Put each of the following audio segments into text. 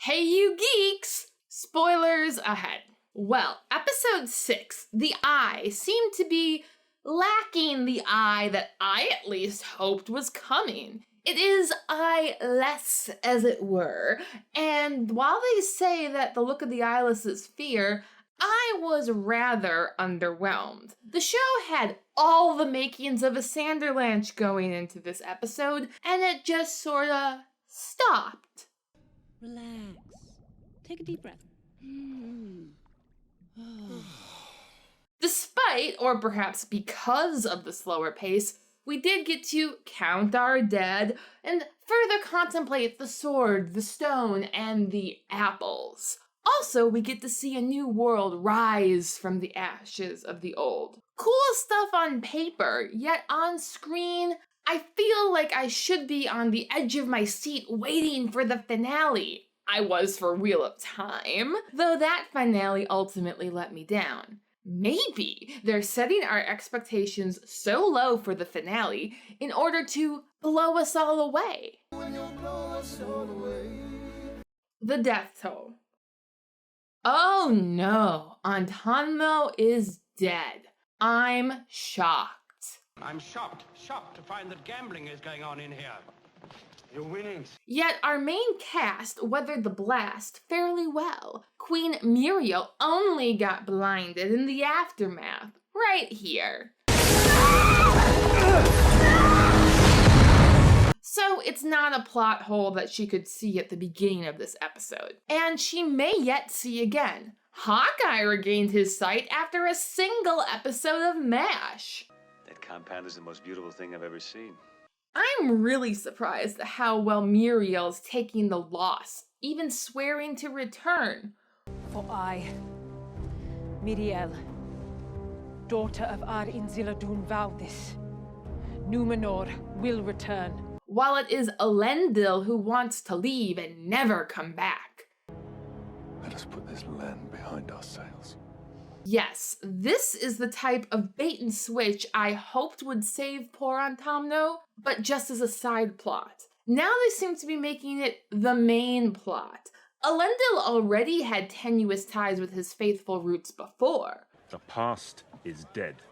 Hey you geeks! Spoilers ahead. Well, episode 6, the eye, seemed to be lacking the eye that I at least hoped was coming. It is eyeless, as it were, and while they say that the look of the eyeless is fear, I was rather underwhelmed. The show had all the makings of a Sanderlanche going into this episode, and it just sorta stopped. Relax. Take a deep breath. Despite, or perhaps because of the slower pace, we did get to count our dead and further contemplate the sword, the stone, and the apples. Also, we get to see a new world rise from the ashes of the old. Cool stuff on paper, yet on screen, I feel like I should be on the edge of my seat waiting for the finale. I was for Wheel of Time, though that finale ultimately let me down. Maybe they're setting our expectations so low for the finale in order to blow us all away. The death toll. Oh no, Antonmo is dead. I'm shocked. I'm shocked to find that gambling is going on in here. You're winning. Yet our main cast weathered the blast fairly well. Queen Muriel only got blinded in the aftermath, right here. So it's not a plot hole that she could see at the beginning of this episode. And she may yet see again. Hawkeye regained his sight after a single episode of MASH. That compound is the most beautiful thing I've ever seen. I'm really surprised at how well Muriel's taking the loss, even swearing to return. For I, Miriel, daughter of Ar-Inziladun, vow this. Numenor will return. While it is Elendil who wants to leave and never come back. Let us put this land behind our sails. Yes, this is the type of bait and switch I hoped would save poor Antomno, but just as a side plot. Now they seem to be making it the main plot. Elendil already had tenuous ties with his faithful roots before. The past is dead.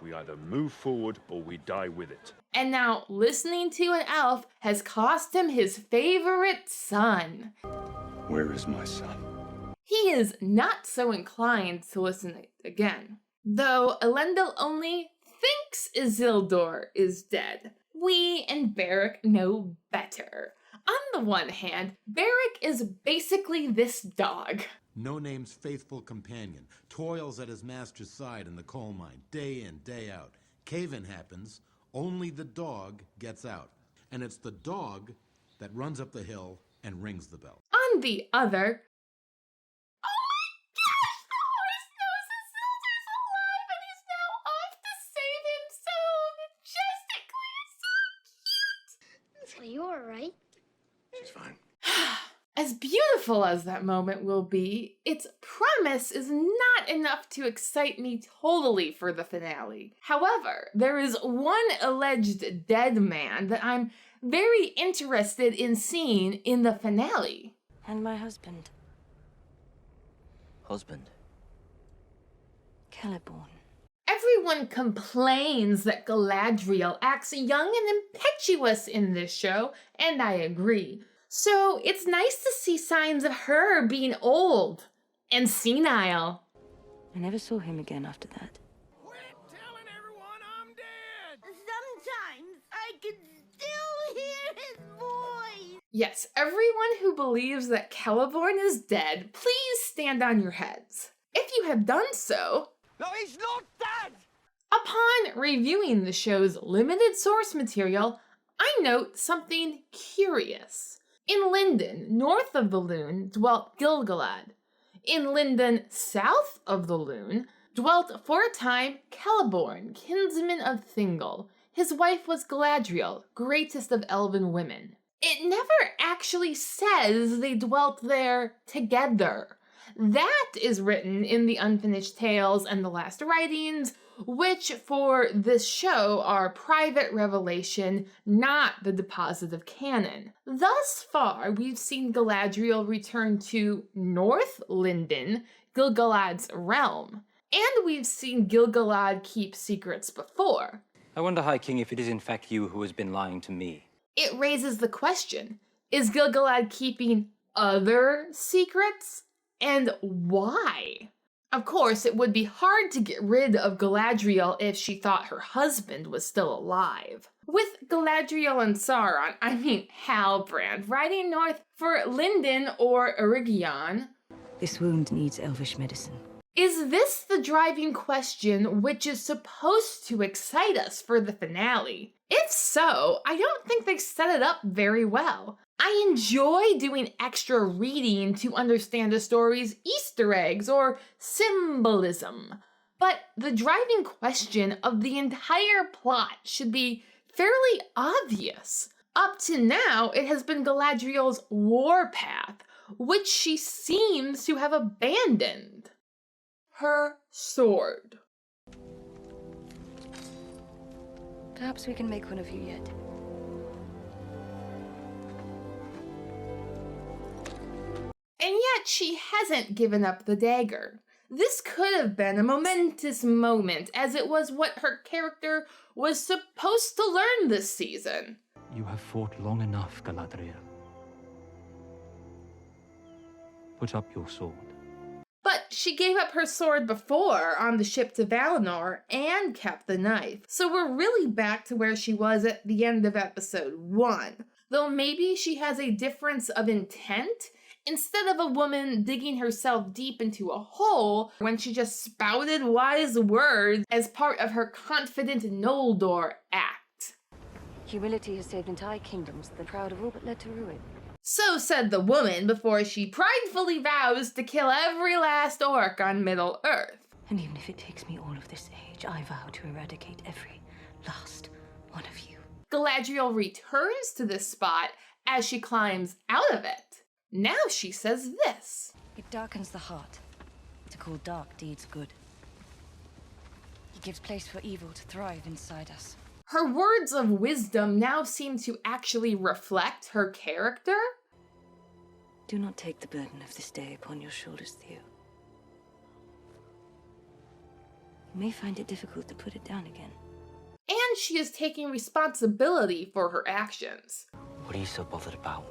We either move forward or we die with it. And now listening to an elf has cost him his favorite son. Where is my son? He is not so inclined to listen again. Though Elendil only thinks Isildur is dead. We and Beric know better. On the one hand, Beric is basically this dog. No Name's faithful companion, toils at his master's side in the coal mine, day in, day out. Cave-in happens, only the dog gets out. And it's the dog that runs up the hill and rings the bell. On the other, You're right. She's fine. as beautiful as that moment will be, its premise is not enough to excite me totally for the finale. However, there is one alleged dead man that I'm very interested in seeing in the finale. And my husband, Husband? Celeborn. Everyone complains that Galadriel acts young and impetuous in this show, and I agree. So it's nice to see signs of her being old and senile. I never saw him again after that. Quit telling everyone I'm dead! Sometimes I can still hear his voice. Yes, everyone who believes that Celeborn is dead, please stand on your heads. If you have done so, No, he's not dead! upon reviewing the show's limited source material, I note something curious. In Lindon, north of the Lune, dwelt Gil-galad. In Lindon, south of the Lune, dwelt for a time Celeborn, kinsman of Thingol. His wife was Galadriel, greatest of elven women. It never actually says they dwelt there together. That is written in the Unfinished Tales and the Last Writings, which for this show are private revelation, not the deposit of canon. Thus far, we've seen Galadriel return to North Lindon, Gil-galad's realm, and we've seen Gil-galad keep secrets before. I wonder, High King, if it is in fact you who has been lying to me. It raises the question, is Gil-galad keeping other secrets? And why? Of course, it would be hard to get rid of Galadriel if she thought her husband was still alive. With Galadriel and Sauron, Halbrand, riding north for Lindon or Eregion. This wound needs elvish medicine. Is this the driving question which is supposed to excite us for the finale? If so, I don't think they set it up very well. I enjoy doing extra reading to understand a story's Easter eggs or symbolism, but the driving question of the entire plot should be fairly obvious. Up to now, it has been Galadriel's warpath, which she seems to have abandoned. Her sword. Perhaps we can make one of you yet. And yet she hasn't given up the dagger. This could have been a momentous moment, as it was what her character was supposed to learn this season. You have fought long enough, Galadriel. Put up your sword. But she gave up her sword before on the ship to Valinor and kept the knife. So we're really back to where she was at the end of episode 1. Though maybe she has a difference of intent. Instead of a woman digging herself deep into a hole when she just spouted wise words as part of her confident Noldor act. Humility has saved entire kingdoms, the proud of all but led to ruin. So said the woman before she pridefully vows to kill every last orc on Middle-earth. And even if it takes me all of this age, I vow to eradicate every last one of you. Galadriel returns to this spot as she climbs out of it. Now she says this. It darkens the heart to call dark deeds good. It gives place for evil to thrive inside us. Her words of wisdom now seem to actually reflect her character. Do not take the burden of this day upon your shoulders, Theo. You may find it difficult to put it down again. And she is taking responsibility for her actions. What are you so bothered about?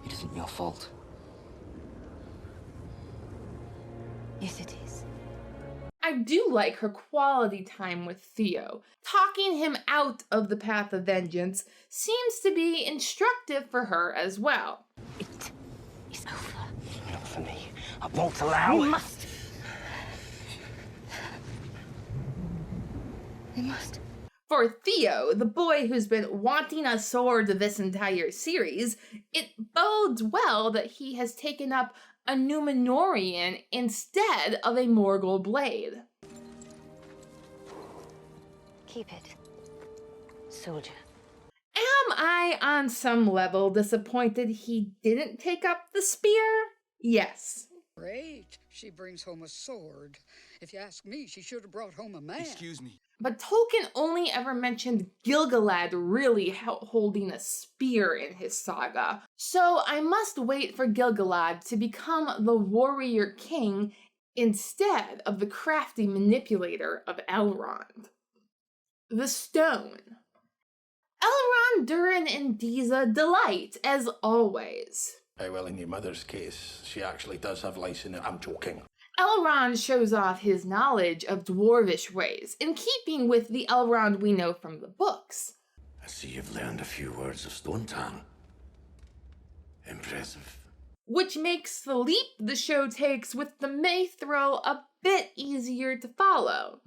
It isn't your fault. Yes, it is. I do like her quality time with Theo. Talking him out of the path of vengeance seems to be instructive for her as well. It is over. Not for me. I won't allow it. We must. For Theo, the boy who's been wanting a sword this entire series, it bodes well that he has taken up a Númenórean instead of a Morgul blade. Keep it, soldier. Am I on some level disappointed he didn't take up the spear? Yes. Great. She brings home a sword. If you ask me, she should have brought home a man. Excuse me. But Tolkien only ever mentioned Gil-galad really holding a spear in his saga. So I must wait for Gil-galad to become the warrior king instead of the crafty manipulator of Elrond. The stone. Elrond, Durin, and Disa delight, as always. Well, in your mother's case, she actually does have lice in it. I'm joking. Elrond shows off his knowledge of dwarvish ways, in keeping with the Elrond we know from the books. I see you've learned a few words of Stone Tongue. Impressive. Which makes the leap the show takes with the Mithril a bit easier to follow.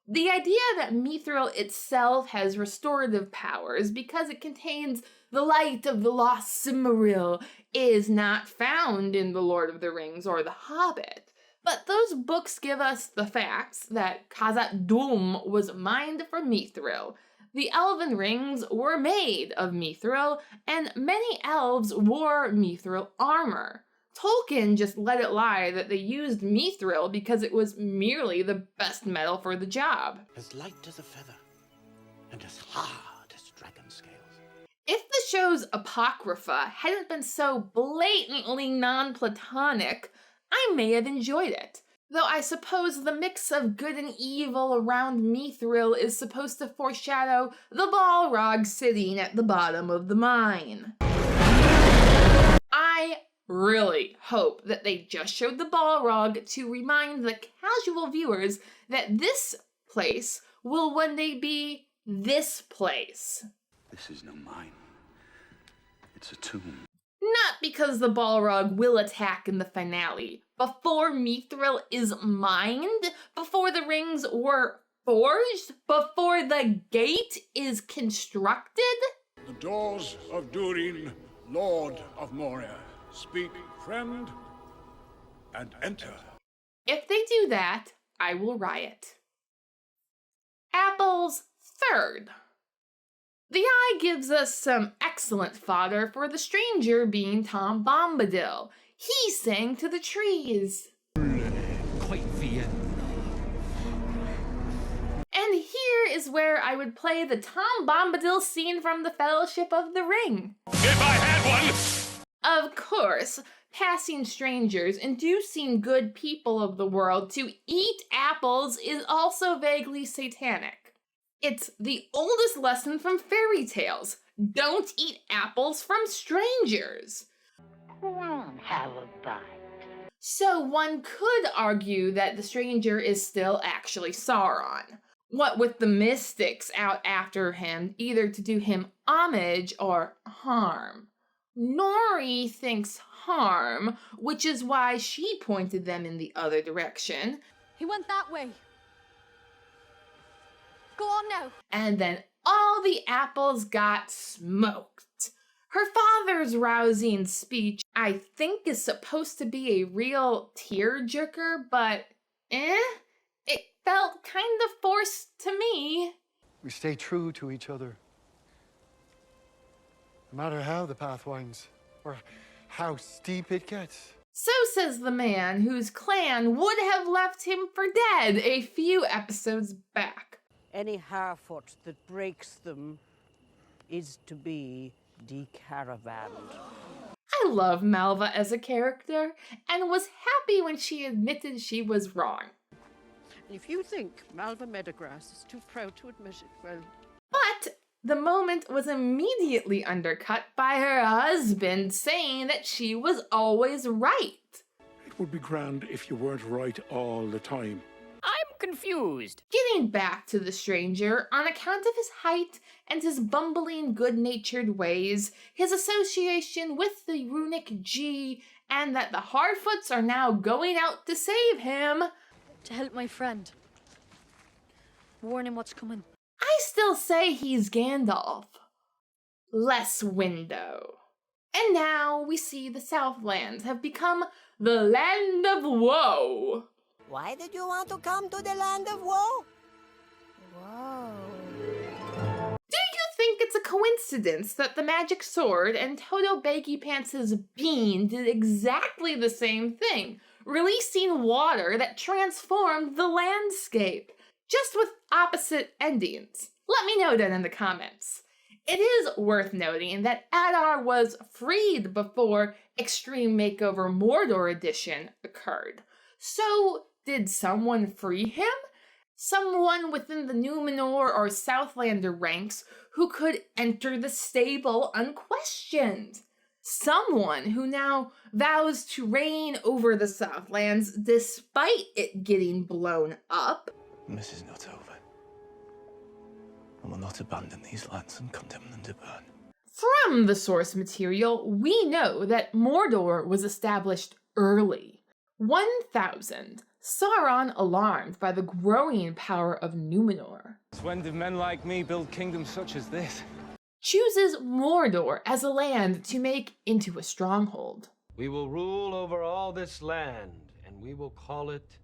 The idea that Mithril itself has restorative powers because it contains the light of the lost Silmaril is not found in The Lord of the Rings or The Hobbit. But those books give us the facts that Khazad-dûm was mined for Mithril. The elven rings were made of Mithril, and many elves wore Mithril armor. Tolkien just let it lie that they used mithril because it was merely the best metal for the job. As light as a feather, and as hard as dragon scales. If the show's Apocrypha hadn't been so blatantly non-platonic, I may have enjoyed it. Though I suppose the mix of good and evil around mithril is supposed to foreshadow the Balrog sitting at the bottom of the mine. I really hope that they just showed the Balrog to remind the casual viewers that this place will one day be this place. This is no mine. It's a tomb. Not because the Balrog will attack in the finale. Before mithril is mined, before the rings were forged, before the gate is constructed. The doors of Durin, Lord of Moria. Speak, friend, and enter. If they do that, I will riot. Apple's third. The Eye gives us some excellent fodder for the stranger being Tom Bombadil. He sang to the trees. Quite Vienna. And here is where I would play the Tom Bombadil scene from the Fellowship of the Ring. If I had one! Of course, passing strangers, inducing good people of the world to eat apples is also vaguely satanic. It's the oldest lesson from fairy tales. Don't eat apples from strangers. Have a bite. So one could argue that the stranger is still actually Sauron. What with the mystics out after him, either to do him homage or harm. Nori thinks harm, which is why she pointed them in the other direction. He went that way. Go on now. And then all the apples got smoked. Her father's rousing speech, I think, is supposed to be a real tearjerker, but it felt kind of forced to me. We stay true to each other. No matter how the path winds, or how steep it gets. So says the man whose clan would have left him for dead a few episodes back. Any hairfoot that breaks them is to be decaravanned. I love Malva as a character, and was happy when she admitted she was wrong. If you think Malva Meadowgrass is too proud to admit it, well... But the moment was immediately undercut by her husband saying that she was always right. It would be grand if you weren't right all the time. I'm confused. Getting back to the stranger, on account of his height and his bumbling, good-natured ways, his association with the runic G, and that the Hardfoots are now going out to save him. To help my friend. Warn him what's coming. I still say he's Gandalf. Less window. And now we see the Southlands have become the Land of Woe. Why did you want to come to the Land of Woe? Whoa. Do you think it's a coincidence that the magic sword and Toto Baggy Pants' bean did exactly the same thing, releasing water that transformed the landscape, just with opposite endings? Let me know that in the comments. It is worth noting that Adar was freed before Extreme Makeover Mordor Edition occurred. So, did someone free him? Someone within the Numenor or Southlander ranks who could enter the stable unquestioned. Someone who now vows to reign over the Southlands despite it getting blown up. This is not over. I will not abandon these lands and condemn them to burn. From the source material, we know that Mordor was established early. 1000, Sauron, alarmed by the growing power of Numenor, When did men like me build kingdoms such as this? chooses Mordor as a land to make into a stronghold. We will rule over all this land, and we will call it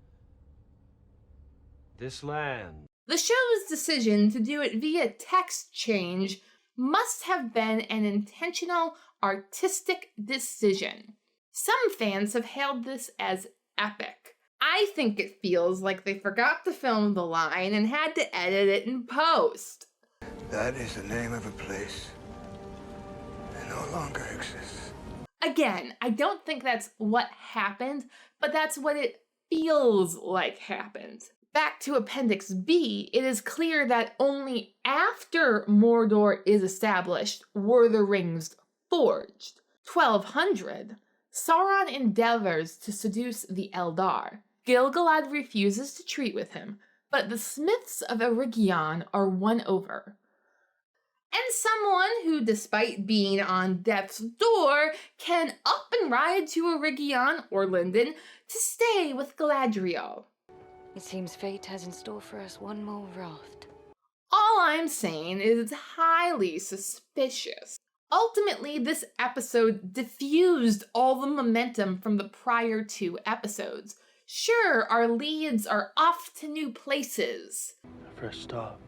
this land. The show's decision to do it via text change must have been an intentional artistic decision. Some fans have hailed this as epic. I think it feels like they forgot to film the line and had to edit it in post. That is the name of a place that no longer exists. Again, I don't think that's what happened, but that's what it feels like happened. Back to Appendix B, it is clear that only after Mordor is established were the rings forged. 1200, Sauron endeavors to seduce the Eldar. Gil-galad refuses to treat with him, but the smiths of Eregion are won over. And someone who, despite being on death's door, can up and ride to Eregion or Lindon to stay with Galadriel. It seems fate has in store for us one more raft. All I'm saying is it's highly suspicious. Ultimately, this episode diffused all the momentum from the prior 2 episodes. Sure, our leads are off to new places. A fresh start.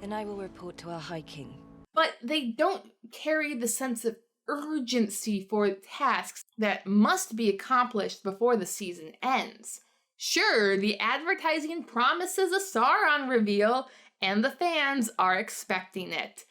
Then I will report to our High King. But they don't carry the sense of urgency for tasks that must be accomplished before the season ends. Sure, the advertising promises a Sauron reveal, and the fans are expecting it.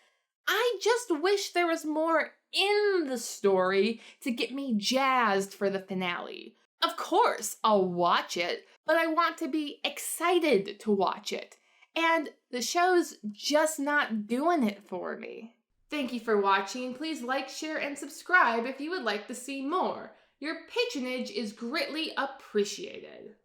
I just wish there was more in the story to get me jazzed for the finale. Of course, I'll watch it, but I want to be excited to watch it. And the show's just not doing it for me. Thank you for watching. Please like, share, and subscribe if you would like to see more. Your patronage is greatly appreciated.